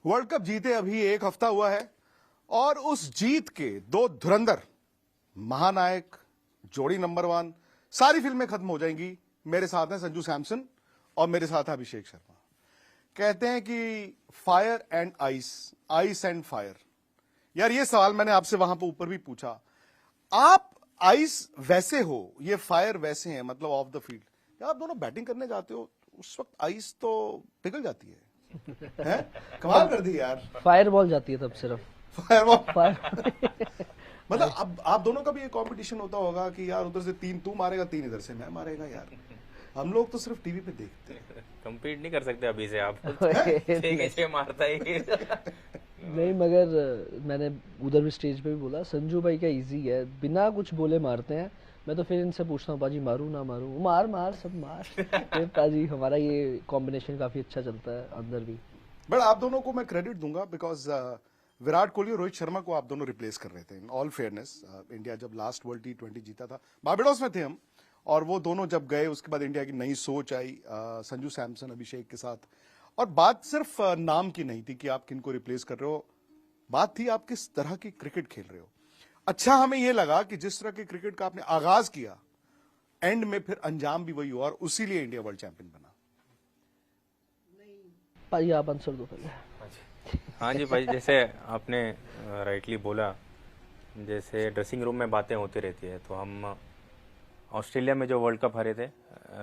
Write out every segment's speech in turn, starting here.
World cup जीते अभी एक हफ्ता हुआ है और उस जीत के दो धुरंधर महानायक जोड़ी नंबर 1 सारी फिल्में खत्म हो जाएंगी। मेरे साथ हैं संजू सैमसन और मेरे साथ है अभिषेक शर्मा। कहते हैं कि fire and ice, ice and fire. यार ये सवाल मैंने आपसे वहां पर ऊपर भी पूछा। आप आइस वैसे हो, ये फायर वैसे हैं, मतलब ऑफ द फील्ड। यार आप दोनों बैटिंग करने जाते हो उस वक्त आइस तो पिघल जाती है, हैं? कमाल कर दी यार। फायर बॉल जाती है तब सिर्फ फायर फायर मतलब अब आप दोनों का भी ये कंपटीशन होता होगा कि यार उधर से 3 तू मारेगा, 3 इधर से मैं मारेगा। यार हम लोग तो सिर्फ टीवी पे देखते हैं। कंपीट नहीं कर सकते अभी से आप। कैसे मारता है नहीं, मगर मैंने उधर भी स्टेज पे भी बोला संजू भाई का इजी है, बिना कुछ बोले मारते हैं। मैं तो फिर इनसे पूछता हूँ पाजी मारूं ना मारूं, मार मार सब मार। फिर पाजी हमारा ये कॉम्बिनेशन काफी अच्छा चलता है अंदर भी। बट आप दोनों को मैं क्रेडिट दूंगा बिकॉज विराट कोहली और रोहित शर्मा को आप दोनों रिप्लेस कर रहे थे। इन ऑल फेयरनेस, इंडिया जब लास्ट वर्ल्ड T20 जीता था, बारबाडोस में थे हम, और वो दोनों जब गए उसके बाद इंडिया की नई सोच आई संजू सैमसन अभिषेक के साथ। और बात सिर्फ नाम की नहीं थी कि आप किनको रिप्लेस कर रहे हो, बात थी आप किस तरह की क्रिकेट खेल रहे हो। अच्छा हमें यह लगा कि जिस तरह की क्रिकेट का आपने आगाज किया, एंड में फिर अंजाम भी वही हुआ और उसी लिए इंडिया वर्ल्ड चैंपियन बना। पाजी आप आंसर दो पहले। हाँ जी भाई, जैसे आपने राइटली बोला, जैसे ड्रेसिंग रूम में बातें होती रहती है। तो हम ऑस्ट्रेलिया में जो वर्ल्ड कप हारे थे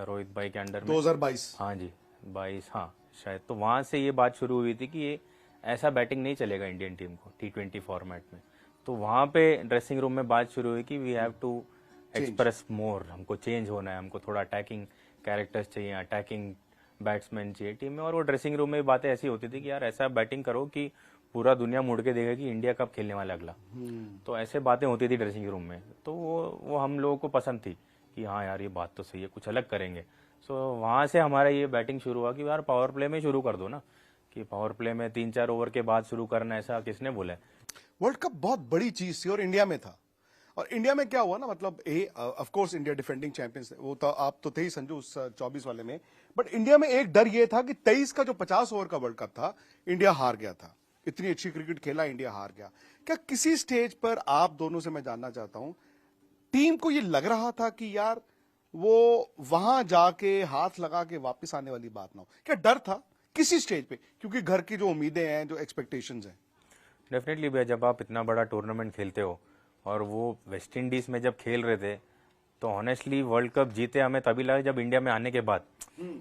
रोहित भाई के अंडर में 2022, हाँ जी 22, हाँ शायद, तो वहाँ से ये बात शुरू हुई थी कि ये ऐसा बैटिंग नहीं चलेगा इंडियन टीम को T20 फॉर्मेट में। तो वहाँ पे ड्रेसिंग रूम में बात शुरू हुई कि वी हैव टू एक्सप्रेस मोर, हमको चेंज होना है, हमको थोड़ा अटैकिंग कैरेक्टर्स चाहिए, अटैकिंग बैट्समैन चाहिए टीम में। और वो ड्रेसिंग रूम में बातें ऐसी होती थी कि यार ऐसा बैटिंग करो कि पूरा दुनिया मुड़ के देखे कि इंडिया कब खेलने वाला अगला। तो ऐसे बातें होती थी ड्रेसिंग रूम में। तो वो हम लोगों को पसंद थी कि हाँ यार ये बात तो सही है, कुछ अलग करेंगे। सो वहाँ से हमारा ये बैटिंग शुरू हुआ कि यार पावर प्ले में शुरू कर दो ना, कि पावर प्ले में 3-4 ओवर के बाद शुरू करना, ऐसा किसने बोला है। वर्ल्ड कप बहुत बड़ी चीज थी और इंडिया में था। और इंडिया में क्या हुआ ना, मतलब of course India defending champions, वो तो आप तो थे ही संजू उस 24 वाले में। बट इंडिया में एक डर ये था कि 23 का जो 50 ओवर का वर्ल्ड कप था, इंडिया हार गया था। इतनी अच्छी क्रिकेट खेला, इंडिया हार गया। क्या किसी स्टेज पर आप दोनों से मैं जानना चाहता हूं, टीम को ये लग रहा था कि यार वो वहां जाके हाथ लगा के वापस आने वाली बात ना हो? क्या डर था किसी स्टेज पे, क्योंकि घर की जो उम्मीदें हैं, जो एक्सपेक्टेशंस हैं? डेफिनेटली भैया, जब आप इतना बड़ा टूर्नामेंट खेलते हो, और वो वेस्ट इंडीज में जब खेल रहे थे, तो ऑनेस्टली वर्ल्ड कप जीते हमें तभी लगा जब इंडिया में आने के बाद।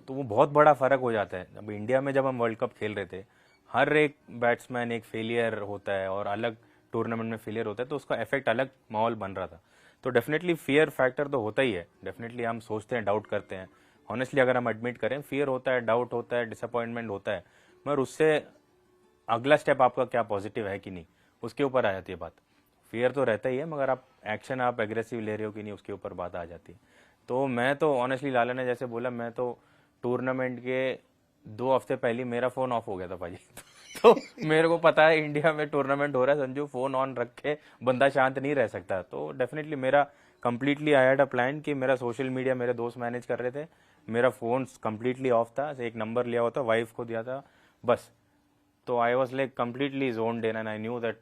तो वो बहुत बड़ा फर्क हो जाता है। अब इंडिया में जब हम वर्ल्ड कप खेल रहे थे, हर एक बैट्समैन एक फेलियर होता है और अलग टूर्नामेंट में फेलियर होता है, तो उसका इफेक्ट अलग माहौल बन रहा था। तो डेफिनेटली फियर फैक्टर तो होता ही है। डेफिनेटली हम सोचते हैं, डाउट करते हैं। ऑनेस्टली अगर हम एडमिट करें, फियर होता है, डाउट होता है, डिसअपॉइंटमेंट होता है, मगर उससे अगला स्टेप आपका क्या पॉजिटिव है कि नहीं, उसके ऊपर आ जाती है बात। फियर तो रहता ही है, मगर आप एक्शन आप एग्रेसिव ले रहे हो कि नहीं, उसके ऊपर बात आ जाती है। तो मैं तो ऑनेस्टली, लाला ने जैसे बोला, मैं तो टूर्नामेंट के 2 हफ्ते पहले मेरा फोन ऑफ हो गया था भाजी। तो मेरे को पता है इंडिया में टूर्नामेंट हो रहा है, संजू फोन ऑन रख के बंदा शांत नहीं रह सकता। तो डेफिनेटली मेरा completely I had a plan कि मेरा सोशल मीडिया मेरे दोस्त मैनेज कर रहे थे, मेरा फोन कंप्लीटली ऑफ था। एक नंबर लिया हुआ था, वाइफ को दिया था बस। तो I was like completely zoned in and I knew that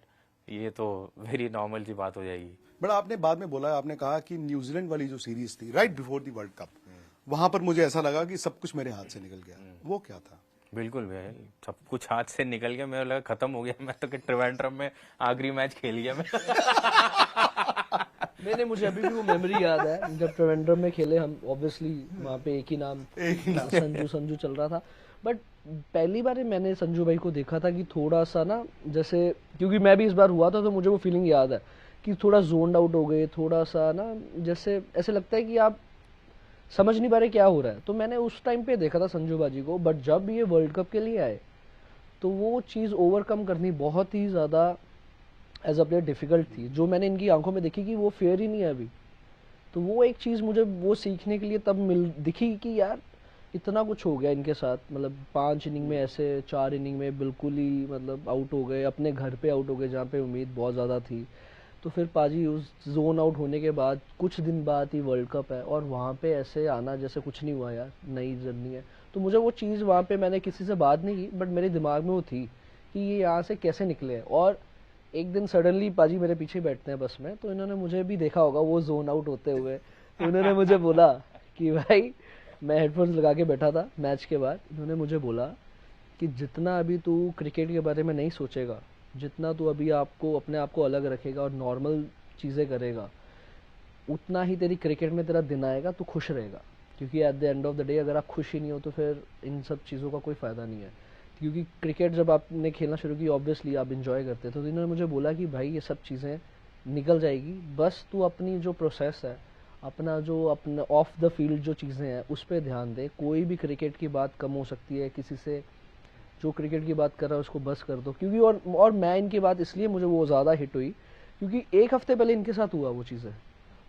ये तो वेरी नॉर्मल सी बात हो जाएगी। बट आपने बाद में बोला, आपने कहा कि न्यूजीलैंड वाली जो सीरीज थी right before the world cup, वहां पर मुझे ऐसा लगा कि सब कुछ मेरे हाथ से निकल गया। वो क्या था? बिल्कुल भैया, सब कुछ हाथ से निकल गया। मेरा लगा खत्म हो गया, मैं तो कि ट्रिवेंड्रम में आखिरी मैच खेल गया मैं। नहीं, मुझे अभी भी वो मेमोरी याद है जब ट्रिवेंड्रम में खेले हम। ऑब्वियसली वहाँ पे एक ही नाम संजू संजू चल रहा था। बट पहली बार मैंने संजू भाई को देखा था कि थोड़ा सा ना, जैसे क्योंकि मैं भी इस बार हुआ था, तो मुझे वो फीलिंग याद है कि थोड़ा जोन्ड आउट हो गए, थोड़ा सा ना जैसे ऐसे लगता है कि आप समझ नहीं पा रहे क्या हो रहा है। तो मैंने उस टाइम पे देखा था संजू बाजी को। बट जब ये वर्ल्ड कप के लिए आए, तो वो चीज़ ओवरकम करनी बहुत ही ज़्यादा एज अ प्लेयर डिफिकल्ट थी। जो मैंने इनकी आंखों में देखी कि वो फेयर ही नहीं है अभी। तो वो एक चीज़ मुझे वो सीखने के लिए तब दिखी कि यार इतना कुछ हो गया इनके साथ। मतलब 5 इनिंग में ऐसे, 4 इनिंग में बिल्कुल ही मतलब आउट हो गए, अपने घर पे आउट हो गए जहाँ पे उम्मीद बहुत ज़्यादा थी। तो फिर पाजी उस जोन आउट होने के बाद कुछ दिन बाद ही वर्ल्ड कप है, और वहाँ पे ऐसे आना जैसे कुछ नहीं हुआ यार, नई जर्नी है। तो मुझे वो चीज़ वहाँ पे, मैंने किसी से बात नहीं की, बट मेरे दिमाग में वो थी कि ये यहाँ से कैसे निकले हैं। और एक दिन सडनली पाजी मेरे पीछे बैठते हैं बस में, तो इन्होंने मुझे भी देखा होगा वो जोन आउट होते हुए, तो इन्होंने मुझे बोला कि भाई, मैं हेडफोन्स लगा के बैठा था मैच के बाद, इन्होंने मुझे बोला कि जितना अभी तू क्रिकेट के बारे में नहीं सोचेगा, जितना तू अभी आपको अपने आप को अलग रखेगा और नॉर्मल चीज़ें करेगा, उतना ही तेरी क्रिकेट में तेरा दिन आएगा, तू खुश रहेगा। क्योंकि at the end of the day अगर आप खुश ही नहीं हो तो फिर इन सब चीज़ों का कोई फ़ायदा नहीं है। क्योंकि क्रिकेट जब आपने खेलना शुरू की, ऑब्वियसली आप इंजॉय करते थे, तो इन्होंने मुझे बोला कि भाई ये सब चीज़ें निकल जाएगी, बस तू अपनी जो प्रोसेस है, अपना जो अपना ऑफ द फील्ड जो चीज़ें हैं उस पर ध्यान दे। कोई भी क्रिकेट की बात कम हो सकती है, किसी से जो क्रिकेट की बात कर रहा है उसको बस कर दो। क्योंकि और मैं इनकी बात इसलिए मुझे वो ज़्यादा हिट हुई क्योंकि एक हफ्ते पहले इनके साथ हुआ वो चीज़ें,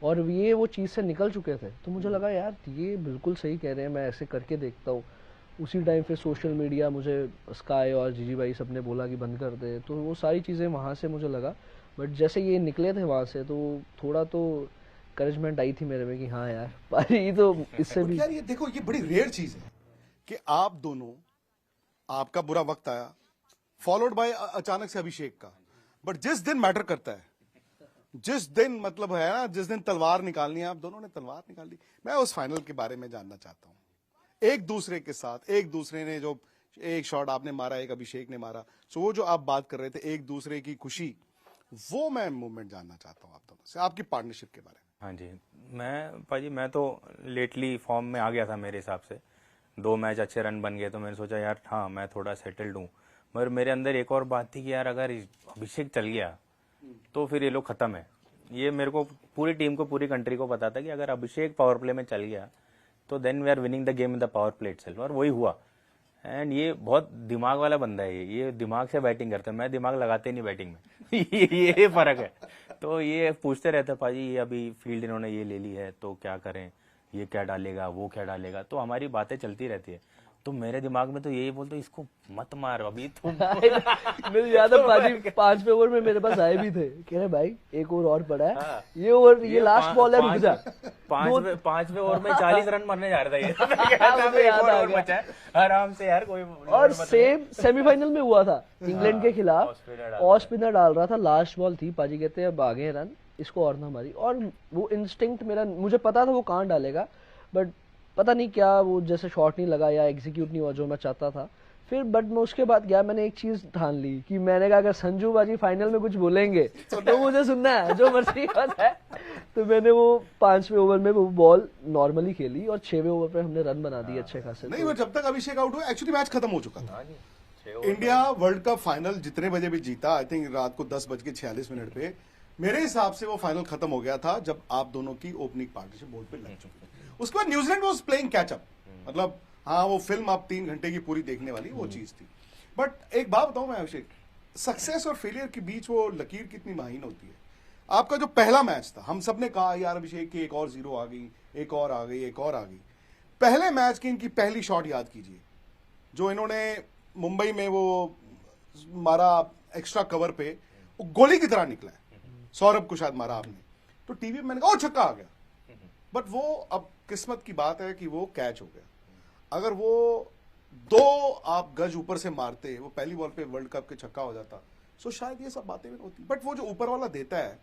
और ये वो चीज़ से निकल चुके थे। तो मुझे लगा यार ये बिल्कुल सही कह रहे हैं, मैं ऐसे करके देखता हूँ। उसी टाइम फिर सोशल मीडिया मुझे स्काई और जीजी भाई सब ने बोला कि बंद कर दे, तो वो सारी चीज़ें वहाँ से मुझे लगा। बट जैसे ये निकले थे वहाँ से, तो थोड़ा तो करेजमेंट आई थी मेरे में कि हाँ यार पारी तो इससे भी। यार ये देखो, ये बड़ी रेयर चीज है कि आप दोनों, आपका बुरा वक्त आया फॉलोड बाय अचानक से अभिषेक का, बट जिस दिन मैटर करता है, जिस दिन मतलब है ना, जिस दिन तलवार निकालनी है, आप दोनों ने तलवार निकाल ली। मैं उस फाइनल के बारे में जानना चाहता हूं, एक दूसरे के साथ, एक दूसरे ने जो एक शॉट आपने मारा, एक अभिषेक ने मारा, सो वो जो आप बात कर रहे थे एक दूसरे की खुशी, वो मैं मूवमेंट जानना चाहता हूं आप दोनों से, आपकी पार्टनरशिप के बारे में। हाँ जी, मैं तो लेटली फॉर्म में आ गया था मेरे हिसाब से। 2 मैच अच्छे रन बन गए तो मैंने सोचा यार हाँ मैं थोड़ा सेटल्ड हूँ। मगर मेरे अंदर एक और बात थी कि यार अगर अभिषेक चल गया तो फिर ये लोग खत्म है। ये मेरे को, पूरी टीम को, पूरी कंट्री को पता था कि अगर अभिषेक पावर प्ले में चल गया तो then we are winning the game in the power play itself, और वही हुआ। एंड ये बहुत दिमाग वाला बंदा है, ये दिमाग से बैटिंग करता है, मैं दिमाग लगाते नहीं बैटिंग में ये फर्क है। तो ये पूछते रहते हैं पाजी ये अभी फील्ड इन्होंने ये ले ली है तो क्या करें, ये क्या डालेगा, वो क्या डालेगा, तो हमारी बातें चलती रहती है। तो मेरे दिमाग में तो यही बोलते इसको मत मार अभी तुम मुझे याद है पाजी 5वें ओवर में मेरे पास आए भी थे, कह रहे भाई एक ओवर और पड़ा है। हाँ। ये ओवर, ये लास्ट बॉल है, रुक जा। 5वें ओवर में 40 रन मारने जा रहा था ये याद आ गया आराम से यार कोई। और सेम सेमीफाइनल में हुआ था इंग्लैंड के खिलाफ, ऑफ स्पिनर डाल रहा था, लास्ट बॉल थी, पाजी कहते हैं अब आगे रन, इसको और ना मारी। और वो इंस्टिंक्ट मेरा, मुझे पता था वो कहाँ डालेगा, बट पता नहीं क्या वो जैसे शॉट नहीं लगा या एग्जीक्यूट नहीं हुआ जो मैं चाहता था। फिर बट मैं उसके बाद गया, मैंने एक चीज ठान ली कि मैंने कहा अगर संजू बाजी फाइनल में कुछ बोलेंगे तो मुझे सुनना है, जो मर्जी बात है। तो मैंने वो 5वें ओवर में वो बॉल नॉर्मली खेली और 6वें ओवर पे हमने रन बना दिए अच्छे खासे। नहीं, वो जब तक अभिषेक आउट हुआ एक्चुअली मैच खत्म हो चुका था। इंडिया वर्ल्ड कप फाइनल जितने बजे भी जीता, आई थिंक रात को 10:46 पे, मेरे हिसाब से वो फाइनल खत्म हो गया था जब आप दोनों की ओपनिंग पार्टनरशिप बोर्ड पे लग चुकी थी। उसके बाद New Zealand was playing catch up, मतलब हाँ वो फिल्म आप 3 घंटे की पूरी देखने वाली वो चीज थी। बट एक बात बताऊं मैं अभिषेक, सक्सेस और फेलियर के बीच वो लकीर कितनी माहीन होती है। आपका जो पहला मैच था, हम सब ने कहा यार अभिषेक की एक और 0 आ गई, एक और आ गई, एक और आ गई। पहले मैच की इनकी पहली शॉट याद कीजिए, जो इन्होंने मुंबई में वो मारा एक्स्ट्रा कवर पे, वो गोली की तरह निकला है, सौरभ को शायद मारा आपने, तो टीवी में मैंने कहा ओ छक्का आ गया। बट वो अब किस्मत की बात है कि वो कैच हो गया। अगर वो 2 आप गज ऊपर से मारते, वो पहली बॉल पे वर्ल्ड कप के छक्का हो जाता, सो शायद ये सब बातें भी होती। बट वो जो ऊपर वाला देता है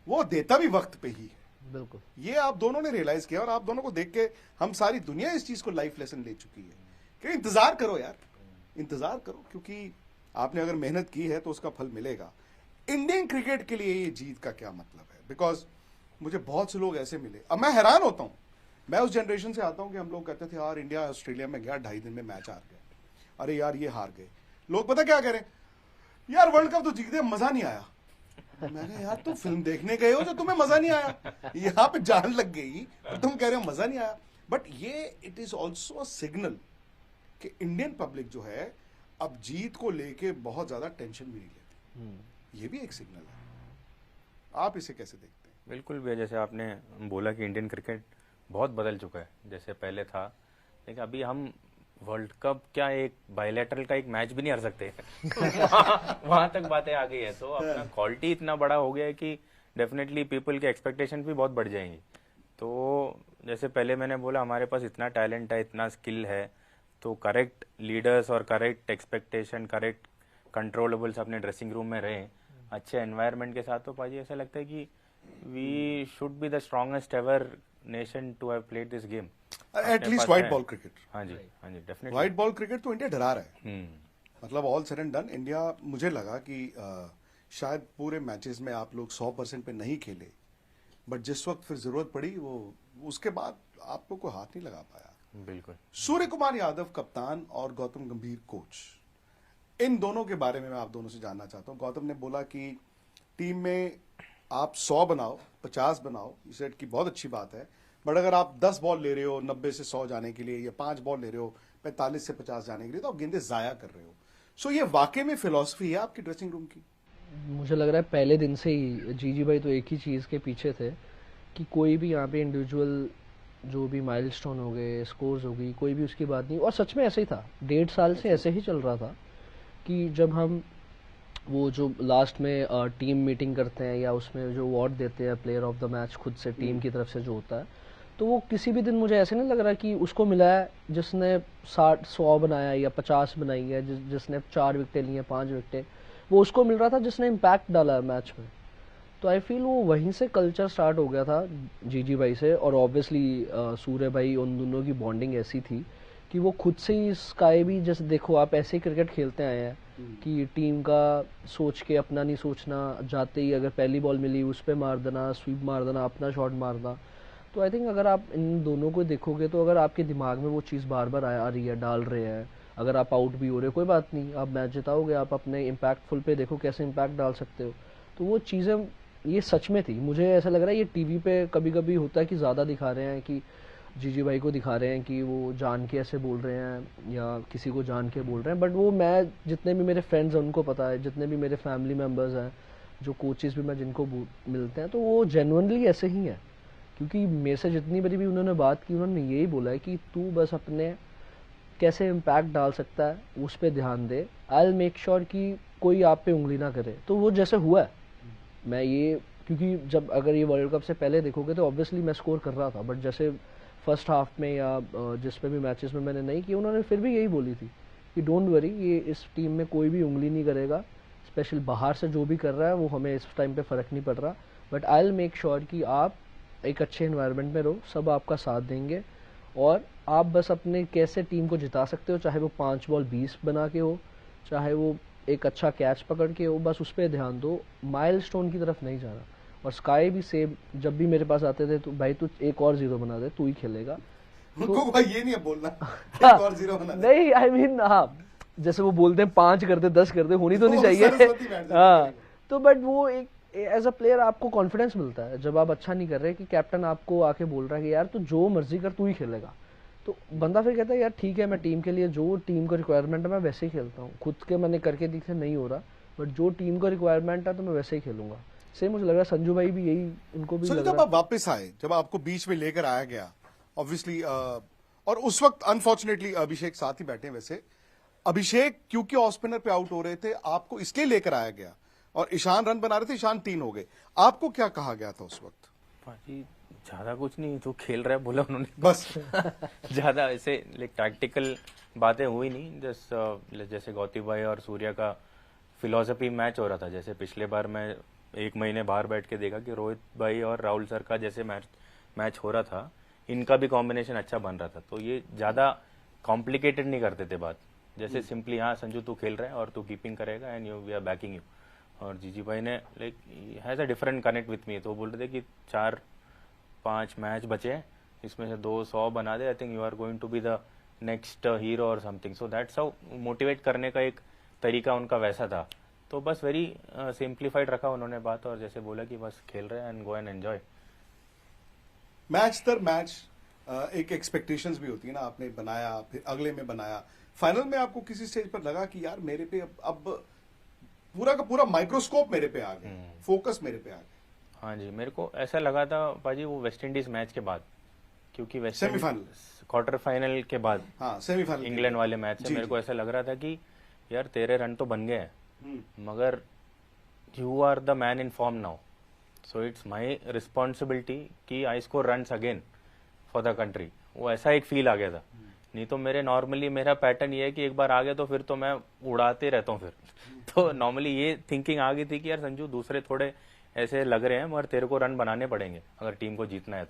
वो देता भी वक्त पे ही है। बिल्कुल, ये आप दोनों ने रियलाइज किया, और आप दोनों को देख के हम सारी दुनिया इस चीज को लाइफ लेसन ले चुकी है कि इंतजार करो यार, इंतजार करो, क्योंकि आपने अगर मेहनत की है तो उसका फल मिलेगा। इंडियन क्रिकेट के लिए ये जीत का क्या मतलब है? बिकॉज मुझे बहुत से लोग ऐसे मिले, अब मैं हैरान होता हूं, मैं उस जनरेशन से आता हूं कि हम लोग कहते थे यार इंडिया ऑस्ट्रेलिया में गया 2.5 दिन में मैच हार गए, अरे यार ये हार गए। लोग पता क्या कह रहे हैं, यार वर्ल्ड कप तो जीत गए, मजा नहीं आया। मैं कहा यार तुम फिल्म देखने गए हो जो तुम्हें मजा नहीं आया, यहाँ पे जान लग गई और तुम कह रहे हो मजा नहीं आया। बट ये it is also a signal कि इंडियन पब्लिक जो है अब जीत को लेके बहुत ज्यादा टेंशन भी नहीं लेती। ये भी एक सिग्नल है। आप इसे कैसे देखते हैं? बिल्कुल भैया, जैसे आपने बोला कि इंडियन क्रिकेट बहुत बदल चुका है, जैसे पहले था, लेकिन अभी हम वर्ल्ड कप क्या एक बायलैटरल का एक मैच भी नहीं हार सकते वहां तक बातें आ गई है। तो अपना क्वालिटी इतना बड़ा हो गया है कि डेफिनेटली पीपल के एक्सपेक्टेशन भी बहुत बढ़ जाएंगी। तो जैसे पहले मैंने बोला हमारे पास इतना टैलेंट है, इतना स्किल है, तो करेक्ट लीडर्स और करेक्ट एक्सपेक्टेशन, करेक्ट कंट्रोलेबल्स अपने ड्रेसिंग रूम में रहे अच्छे एनवायरनमेंट के साथ, तो पाजी ऐसा लगता है कि we should be the strongest ever nation to have played this game. At least white ball cricket. हाँ जी, हाँ जी, डेफिनेटली व्हाइट बॉल क्रिकेट तो इंडिया डरा रहा है। मतलब all said and done India, मुझे लगा कि शायद पूरे मैचेस में आप लोग 100% पे नहीं खेले, बट जिस वक्त फिर जरूरत पड़ी वो उसके बाद आप लोग को हाथ नहीं लगा पाया। बिल्कुल। सूर्य कुमार यादव कप्तान और गौतम गंभीर कोच, इन दोनों के बारे में मैं आप दोनों से जानना चाहता हूं। गौतम ने बोला कि टीम में आप 100 बनाओ 50 बनाओ, इसे की बहुत अच्छी बात है, बट अगर आप 10 बॉल ले रहे हो 90 से 100 जाने के लिए, या 5 बॉल ले रहे हो 45 से 50 जाने के लिए, तो आप गेंदें जाया कर रहे हो। सो ये वाकई में फिलॉसफी है आपकी ड्रेसिंग रूम की? मुझे लग रहा है पहले दिन से ही जीजी भाई तो एक ही चीज़ के पीछे थे कि कोई भी यहाँ पे इंडिविजुअल जो भी माइलस्टोन हो गए, स्कोर्स हो गई, कोई भी उसकी बात नहीं। और सच में ऐसे ही था, 1.5 साल से ऐसे ही चल रहा था कि जब हम वो जो लास्ट में टीम मीटिंग करते हैं या उसमें जो अवार्ड देते हैं प्लेयर ऑफ द मैच खुद से टीम की तरफ से जो होता है, तो वो किसी भी दिन मुझे ऐसे नहीं लग रहा कि उसको मिला है जिसने 100 बनाया या 50 बनाई है, जिसने 4 विकेटें ली हैं, 5 विकेटें, वो उसको मिल रहा था जिसने इम्पैक्ट डाला है मैच में। तो आई फील वो वहीं से कल्चर स्टार्ट हो गया था जीजी भाई से। और ऑब्वियसली सूर्य भाई, उन दोनों की बॉन्डिंग ऐसी थी कि वो खुद से ही स्काई भी, जैसे देखो आप ऐसे ही क्रिकेट खेलते आए हैं कि टीम का सोच के अपना नहीं सोचना, जाते ही अगर पहली बॉल मिली उस पर मार देना, स्वीप मार देना, अपना शॉट मारना। तो आई थिंक अगर आप इन दोनों को देखोगे तो अगर आपके दिमाग में वो चीज़ बार बार आ रही है, डाल रहे हैं, अगर आप आउट भी हो रहे हो कोई बात नहीं, आप मैच जिताओगे, आप अपने इम्पैक्टफुल पे देखो कैसे इम्पैक्ट डाल सकते हो। तो वो चीज़ें ये सच में थी। मुझे ऐसा लग रहा है ये टीवी पे कभी कभी होता है कि ज़्यादा दिखा रहे हैं, कि जीजी भाई को दिखा रहे हैं कि वो जान के ऐसे बोल रहे हैं या किसी को जान के बोल रहे हैं, बट वो मैं जितने भी मेरे फ्रेंड्स हैं उनको पता है, जितने भी मेरे फैमिली मेम्बर्स हैं, जो कोचेस भी मैं जिनको मिलते हैं, तो वो जेन्युइनली ऐसे ही हैं। क्योंकि मेरे से जितनी बड़ी भी उन्होंने बात की, उन्होंने यही बोला है कि तू बस अपने कैसे इम्पैक्ट डाल सकता है उस पर ध्यान दे, आई विल मेक श्योर कि कोई आप पे उंगली ना करे। तो वो जैसे हुआ है, मैं ये, क्योंकि जब अगर ये वर्ल्ड कप से पहले देखोगे तो ऑब्वियसली मैं स्कोर कर रहा था, बट जैसे फर्स्ट हाफ में या जिस पे भी मैचेस में मैंने नहीं किया, उन्होंने फिर भी यही बोली थी कि डोंट वरी, ये इस टीम में कोई भी उंगली नहीं करेगा, स्पेशल बाहर से जो भी कर रहा है वो हमें इस टाइम पे फ़र्क नहीं पड़ रहा, but I will make sure कि आप एक अच्छे इन्वायरमेंट में रहो, सब आपका साथ देंगे, और आप बस अपने कैसे टीम को जिता सकते हो, चाहे वो 5 बॉल 20 बना के हो, चाहे वो एक अच्छा कैच पकड़ के हो, बस उस पर ध्यान दो, माइलस्टोन की तरफ नहीं जाना। और स्काई भी सेम, जब भी मेरे पास आते थे तो भाई तू एक और 0 बना दे, तू ही खेलेगा। उनको भाई ये नहीं है बोलना एक और 0 बना दे। नहीं आई मीन हाँ, जैसे वो बोलते हैं 5 कर दे 10 कर दे, होनी तो नहीं चाहिए। हाँ, तो बट वो एक एज अ प्लेयर आपको कॉन्फिडेंस मिलता है जब आप अच्छा नहीं कर रहे, कि कैप्टन आपको आके बोल रहा है कि यार तू जो मर्जी कर, तू ही खेलेगा। तो बंदा फिर कहता है यार ठीक है, मैं टीम के लिए जो टीम को रिक्वायरमेंट है मैं वैसे ही खेलता हूँ, खुद के मैंने करके दिखे नहीं हो रहा, बट जो टीम को रिक्वायरमेंट है तो मैं वैसे ही खेलूंगा। सेम मुझे लग रहा है संजू भाई भी यही, उनको भी लग रहा है। जब आप वापस आए, जब आपको बीच में लेकर आया गया ऑब्वियसली, और उस वक्त अनफॉर्चुनेटली अभिषेक साथ ही बैठे हैं, वैसे अभिषेक क्योंकि ऑफ स्पिनर पे आउट हो रहे थे, आपको इसलिए लेकर आया गया, और ईशान रन बना रहे थे, ईशान 3 हो गए। आपको क्या कहा गया था उस वक्त? भाजी ज्यादा कुछ नहीं, तो खेल रहा है बोला उन्होंने बस ज्यादा ऐसे लाइक टैक्टिकल बातें हुई नहीं, जैसे गौती भाई और सूर्या का फिलॉसफी मैच हो रहा था। जैसे पिछले बार मैं 1 महीने बाहर बैठ के देखा कि रोहित भाई और राहुल सर का जैसे मैच हो रहा था, इनका भी कॉम्बिनेशन अच्छा बन रहा था, तो ये ज्यादा कॉम्प्लिकेटेड नहीं करते थे बात, जैसे सिंपली हाँ संजू तू खेल रहा है और तू कीपिंग करेगा and we are backing you. और जीजी भाई ने like has a different connect with me, तो बोल रहे थे कि 4-5 मैच बचे हैं, इसमें से 200 बना दे, I think you are going to be the next hero और something. So that's how motivate करने का एक तरीका उनका वैसा था। तो बस वेरी सिंप्लीफाइड रखा उन्होंने बात, और जैसे बोला कि बस खेल रहे हैं and go and enjoy. Match दर मैच एक एक्सपेक्टेशंस भी होती है ना, आपने बनाया फिर अगले में बनाया, फाइनल में आपको किसी स्टेज पर लगा कि यार मेरे पे अब पूरा का पूरा माइक्रोस्कोप मेरे पे आ गया, फोकस मेरे पे आ गया? हाँ जी, मेरे को ऐसा लगा था पाजी वो वेस्ट इंडीज मैच के बाद, क्योंकि वेस्ट सेमीफाइनल क्वार्टर फाइनल के बाद, हाँ सेमीफाइनल इंग्लैंड वाले मैच से मेरे को ऐसा लग रहा था कि यार तेरे रन तो बन गए हैं, मगर you are the man in form now, so it's my responsibility कि I score runs again for the country. वो ऐसा एक फील आ गया था, नहीं तो मेरे नॉर्मली मेरा पैटर्न ये है कि एक बार आ गए तो फिर तो मैं उड़ाते रहता हूँ फिर। तो नॉर्मली ये थिंकिंग आ गई थी कि यार संजू दूसरे थोड़े ऐसे लग रहे हैं मगर तेरे को रन बनाने पड़ेंगे अगर टीम को जीतना है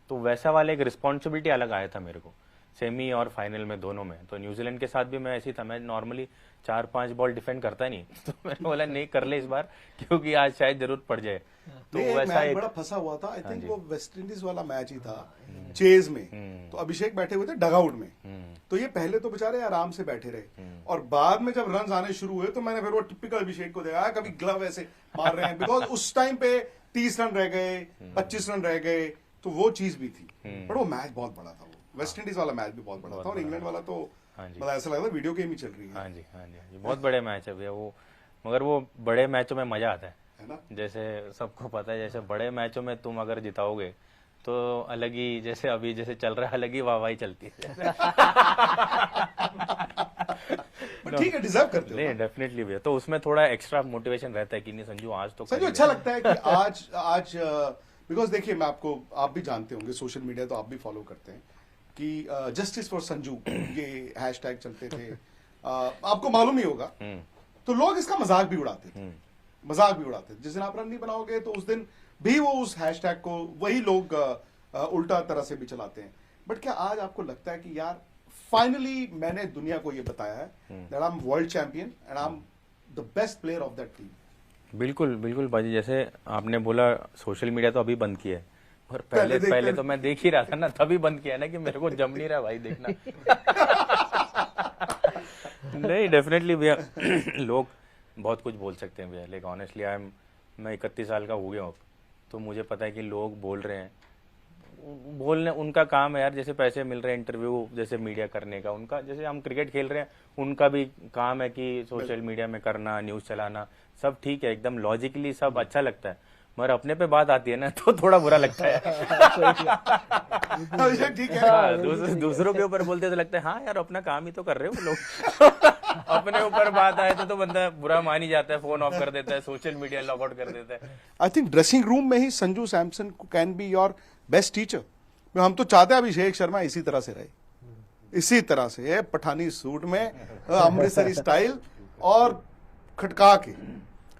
तो वैसा वाला एक रिस्पॉन्सिबिलिटी अलग आया था मेरे को सेमी और फाइनल में दोनों में। तो न्यूजीलैंड के साथ भी मैं ऐसी था, मैं नॉर्मली 4-5 बॉल डिफेंड करता नहीं तो मैंने बोला नहीं कर ले इस बार क्योंकि आज शायद जरूरत पड़ जाए। तो नहीं, वैसा मैच एक बड़ा फंसा हुआ था। आई थिंक वो वेस्ट इंडीज वाला मैच ही था चेज में। तो अभिषेक बैठे हुए थे डगआउट में, तो ये पहले तो बेचारे आराम से बैठे रहे और बाद में जब रन आने शुरू हुए तो मैंने फिर वो टिपिकल अभिषेक को देखा, कभी ग्लव ऐसे मार रहे हैं बिकॉज उस टाइम पे 30 रन रह गए, 25 रन रह गए, तो वो चीज भी थी। पर वो मैच बहुत बड़ा था, वो वेस्ट इंडीज वाला मैच भी बहुत बड़ा था और इंग्लैंड वाला तो मतलब ऐसा लग रहा था वीडियो गेम ही चल रही है। हाँ जी हाँ जी बहुत बड़े मैच है भैया वो, मगर वो बड़े मैचों में मजा आता है ना? जैसे सबको पता है जैसे बड़े मैचों में तुम अगर जिताओगे तो अलग ही, जैसे अभी जैसे चल रहा है अलग ही वाहवाही चलती है। पर ठीक है, डिजर्व करते हो। नहीं डेफिनेटली भैया, तो उसमें थोड़ा एक्स्ट्रा मोटिवेशन रहता है कि नहीं संजू आज तो संजू अच्छा लगता है कि आज बिकॉज देखिए मैं आपको, आप भी जानते होंगे सोशल मीडिया तो आप भी फॉलो करते हैं कि जस्टिस फॉर संजू ये हैशटैग चलते थे, आपको मालूम ही होगा। तो लोग इसका मजाक भी उड़ाते थे, जिस दिन आप रन नहीं बनाओगे तो उस दिन भी वो उस हैशटैग को वही लोग उल्टा तरह से भी चलाते हैं। बट क्या आज आपको लगता है कि यार फाइनली मैंने दुनिया को ये बताया है that I am world champion and I am the best player of that team? बिल्कुल बिल्कुल बाजी, जैसे आपने बोला सोशल मीडिया तो अभी बंद किया है, और पहले तो मैं देख ही रहा था ना, तभी बंद किया ना कि मेरे को जम नहीं रहा भाई देखना। नहीं डेफिनेटली भैया लोग बहुत कुछ बोल सकते हैं भैया, लेकिन ऑनेस्टली मैं 31 साल का हो गया हूँ अब, तो मुझे पता है कि लोग बोल रहे हैं, बोलने उनका काम है यार, जैसे पैसे मिल रहे हैं इंटरव्यू जैसे मीडिया करने का, उनका जैसे हम क्रिकेट खेल रहे हैं उनका भी काम है कि सोशल मीडिया में करना, न्यूज चलाना, सब ठीक है एकदम लॉजिकली सब अच्छा लगता है, मगर अपने पे बात आती है ना तो थोड़ा बुरा लगता है। ठीक है, दूसरों के ऊपर बोलते तो लगता है हाँ यार अपना काम ही तो कर रहे हो लोग। अपने ऊपर बात आए तो बंदा बुरा मान ही जाता है, फोन ऑफ कर देता है, सोशल मीडिया लॉग आउट कर देता है। आई थिंक ड्रेसिंग रूम में ही Sanju Samson can be your best teacher. हम तो चाहते हैं अभिषेक शर्मा इसी तरह से रहे, इसी तरह से पठानी सूट में अमृतसरी स्टाइल और खटका के,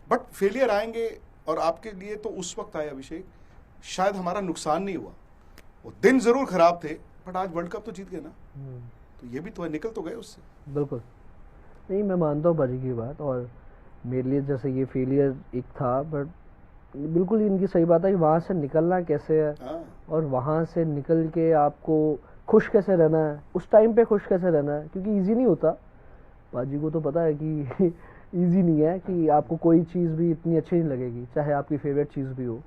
बट फेलियर आएंगे और आपके लिए तो उस वक्त आए अभिषेक, शायद हमारा नुकसान नहीं हुआ, वो दिन जरूर खराब थे बट आज वर्ल्ड कप तो जीत गए ना, तो ये भी तो है, निकल तो गए उससे। बिल्कुल नहीं, मैं मानता हूँ बाजी की बात, और मेरे लिए जैसे ये फेलियर एक था, बट बिल्कुल इनकी सही बात है कि वहाँ से निकलना कैसे है और वहाँ से निकल के आपको खुश कैसे रहना है, उस टाइम पे खुश कैसे रहना है, क्योंकि इजी नहीं होता। बाजी को तो पता है कि इजी नहीं है कि आपको कोई चीज़ भी इतनी अच्छी नहीं लगेगी, चाहे आपकी फेवरेट चीज़ भी हो,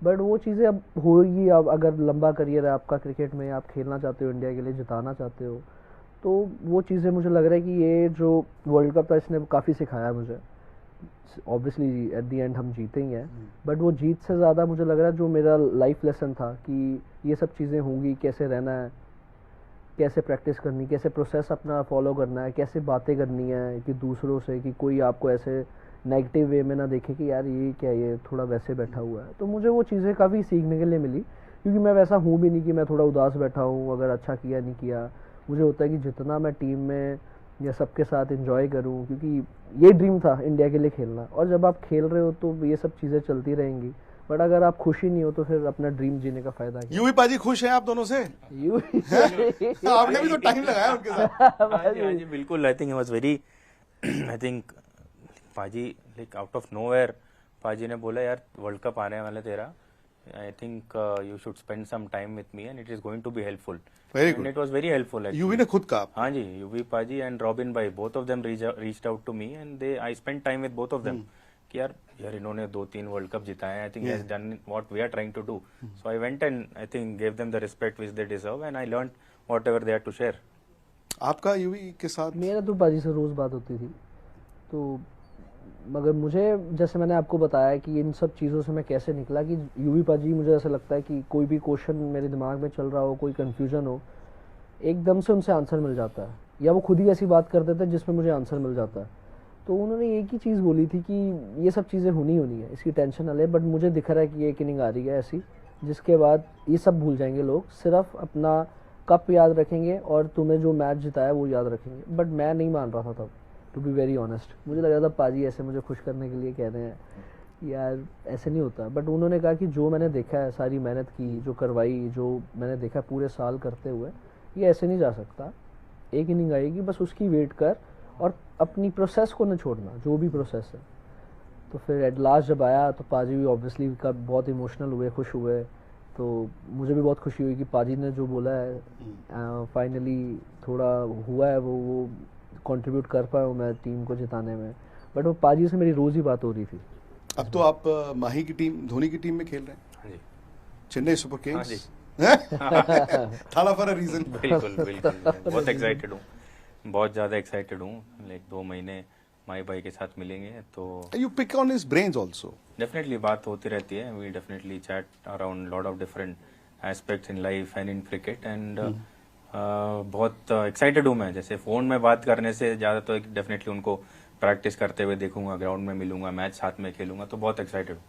बट वो चीज़ें अब होगी। अब अगर लंबा करियर है आपका क्रिकेट में, आप खेलना चाहते हो, इंडिया के लिए जिताना चाहते हो, तो वो चीज़ें मुझे लग रहा है कि ये जो वर्ल्ड कप था इसने काफ़ी सिखाया मुझे। ऑब्वियसली एट द एंड हम जीते ही हैं, बट वो जीत से ज़्यादा मुझे लग रहा है जो मेरा लाइफ लेसन था कि ये सब चीज़ें होंगी, कैसे रहना है, कैसे प्रैक्टिस करनी, कैसे प्रोसेस अपना फॉलो करना है, कैसे बातें करनी है कि दूसरों से, कि कोई आपको ऐसे नेगेटिव वे में ना देखे कि यार ये क्या, ये थोड़ा वैसे बैठा हुआ है। तो मुझे वो चीज़ें काफ़ी सीखने के लिए मिली, क्योंकि मैं वैसा हूँ भी नहीं कि मैं थोड़ा उदास बैठा हूँ अगर अच्छा किया नहीं किया। मुझे होता है कि जितना मैं टीम में या सबके साथ एंजॉय करूँ, क्योंकि ये ड्रीम था इंडिया के लिए खेलना, और जब आप खेल रहे हो तो ये सब चीज़ें चलती रहेंगी, बट अगर आप खुश ही नहीं हो तो फिर अपना ड्रीम जीने का फायदा क्या? यूवी पाजी खुश हैं आप दोनों से? आपने भी तो टाइम लगाया उनके साथ। हाँ जी बिल्कुल, I think he was very, I think पाजी लाइक आउट ऑफ नोवेयर पाजी ने बोला यार वर्ल्ड कप आने वाला तेरा, I think you should spend some time with me and it is going to be helpful. Very good, it was very helpful. Yuvi ने खुद कहा। हाँ जी, यूवी पाजी एंड रॉबिन भाई, both of them reached out to me and they I spend time with both of them कि यार इन्होंने 2-3 वर्ल्ड कप जिताए हैं, I think he has done what we are trying to do, so I went and I think gave them the respect which they deserve and I learned whatever they had to share. आपका यूवी के साथ? मेरा तो बाजी से रोज़ बात होती थी, तो मगर मुझे जैसे मैंने आपको बताया कि इन सब चीज़ों से मैं कैसे निकला, कि यूवी पाजी मुझे ऐसा लगता है कि कोई भी क्वेश्चन मेरे दिमाग में चल रहा हो, कोई कन्फ्यूजन हो, एकदम से उनसे आंसर मिल जाता है, या वो खुद ही ऐसी बात कर देते हैं जिसमें मुझे आंसर मिल जाता है। तो उन्होंने एक ही चीज़ बोली थी कि ये सब चीज़ें होनी है, इसकी टेंशन ना ले, बट मुझे दिख रहा है कि ये एक इनिंग आ रही है ऐसी जिसके बाद ये सब भूल जाएंगे लोग, सिर्फ अपना कप याद रखेंगे और तुम्हें जो मैच जिताया वो याद रखेंगे। बट मैं नहीं मान रहा था तब, टू बी वेरी ऑनेस्ट। मुझे लग रहा था पाजी ऐसे मुझे खुश करने के लिए कह रहे हैं, यार ऐसे नहीं होता। बट उन्होंने कहा कि जो मैंने देखा है, सारी मेहनत की जो करवाई, जो मैंने देखा पूरे साल करते हुए, ये ऐसे नहीं जा सकता। एक इनिंग आएगी, बस उसकी वेट कर और अपनी प्रोसेस को न छोड़ना, जो भी प्रोसेस है। तो फिर एट लास्ट जब आया तो पाजी भी ऑब्वियसली का बहुत इमोशनल हुए, खुश हुए। तो मुझे भी बहुत खुशी हुई कि पाजी ने जो बोला है फाइनली थोड़ा हुआ है, वो कंट्रीब्यूट कर पाया हूँ मैं टीम को जिताने में। बट वो पाजी से मेरी रोज़ ही बात हो रही थी। अब तो आप माही की टीम, धोनी की टीम में खेल रहे हैं। हाँ जी, चेन्नई सुपर हाँ किंग्स। जी। थाला फॉर अ रीजन। बिल्कुल बिल्कुल, मैं बहुत एक्साइटेड हूँ, बहुत ज़्यादा एक्साइटेड हूँ। लाइक 2 महीने माई भाई के साथ मिलेंगे तो you pick on his brains also. Definitely बात होती रहती है। We definitely chat around lot of different aspects in life and in cricket and बहुत एक्साइटेड हूँ मैं। जैसे फोन में बात करने से ज़्यादा तो डेफिनेटली उनको प्रैक्टिस करते हुए देखूंगा, ग्राउंड में मिलूंगा, मैच साथ में खेलूंगा, तो बहुत एक्साइटेड हूँ।